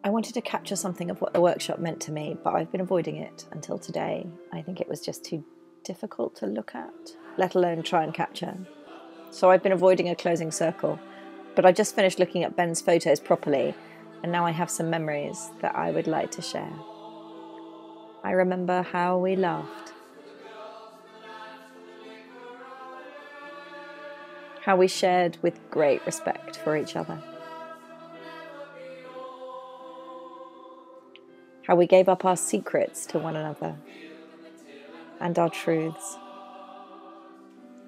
I wanted to capture something of what the workshop meant to me, but I've been avoiding it until today. I think it was just too difficult to look at, let alone try and capture. So I've been avoiding a closing circle, but I just finished looking at Ben's photos properly, and now I have some memories that I would like to share. I remember how we laughed, how we shared with great respect for each other, how we gave up our secrets to one another and our truths.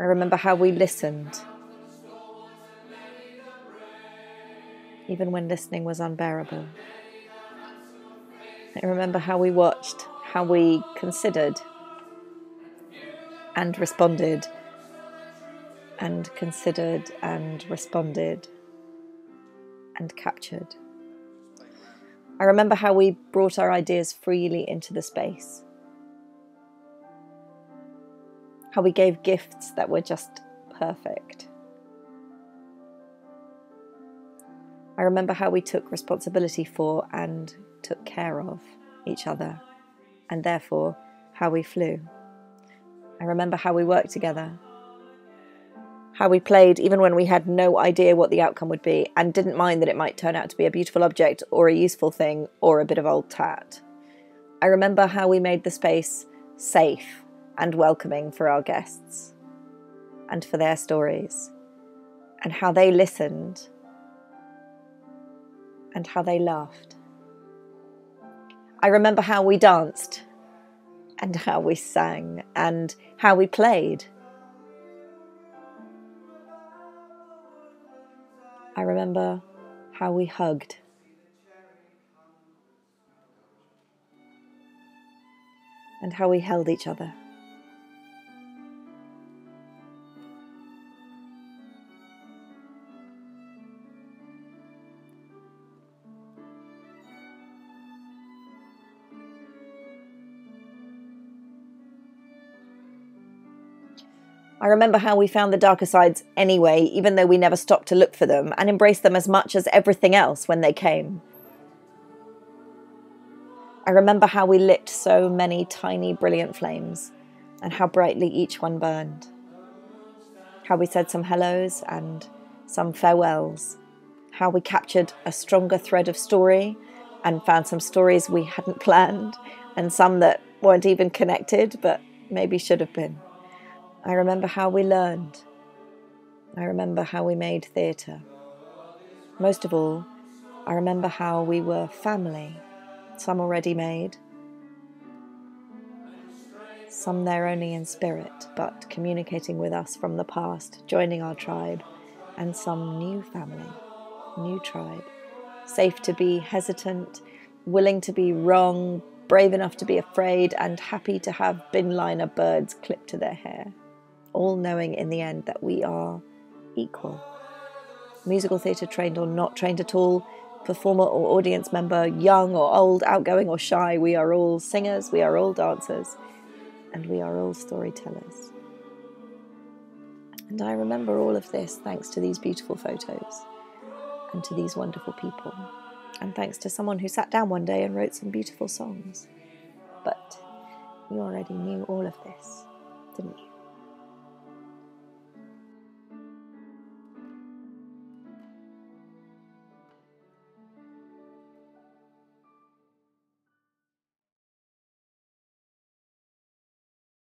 I remember how we listened, even when listening was unbearable. I remember how we watched, how we considered and responded, and considered and responded and captured. I remember how we brought our ideas freely into the space, how we gave gifts that were just perfect. I remember how we took responsibility for and took care of each other, and therefore how we flew. I remember how we worked together, how we played even when we had no idea what the outcome would be and didn't mind that it might turn out to be a beautiful object or a useful thing or a bit of old tat. I remember how we made the space safe and welcoming for our guests and for their stories, and how they listened and how they laughed. I remember how we danced and how we sang and how we played. I remember how we hugged and how we held each other. I remember how we found the darker sides anyway, even though we never stopped to look for them, and embraced them as much as everything else when they came. I remember how we lit so many tiny, brilliant flames, and how brightly each one burned. How we said some hellos and some farewells. How we captured a stronger thread of story and found some stories we hadn't planned, and some that weren't even connected, but maybe should have been. I remember how we learned. I remember how we made theatre. Most of all, I remember how we were family, some already made, some there only in spirit, but communicating with us from the past, joining our tribe, and some new family, new tribe, safe to be hesitant, willing to be wrong, brave enough to be afraid, and happy to have bin liner birds clipped to their hair. All knowing in the end that we are equal. Musical theatre trained or not trained at all, performer or audience member, young or old, outgoing or shy, we are all singers, we are all dancers, and we are all storytellers. And I remember all of this thanks to these beautiful photos and to these wonderful people, and thanks to someone who sat down one day and wrote some beautiful songs. But you already knew all of this, didn't you?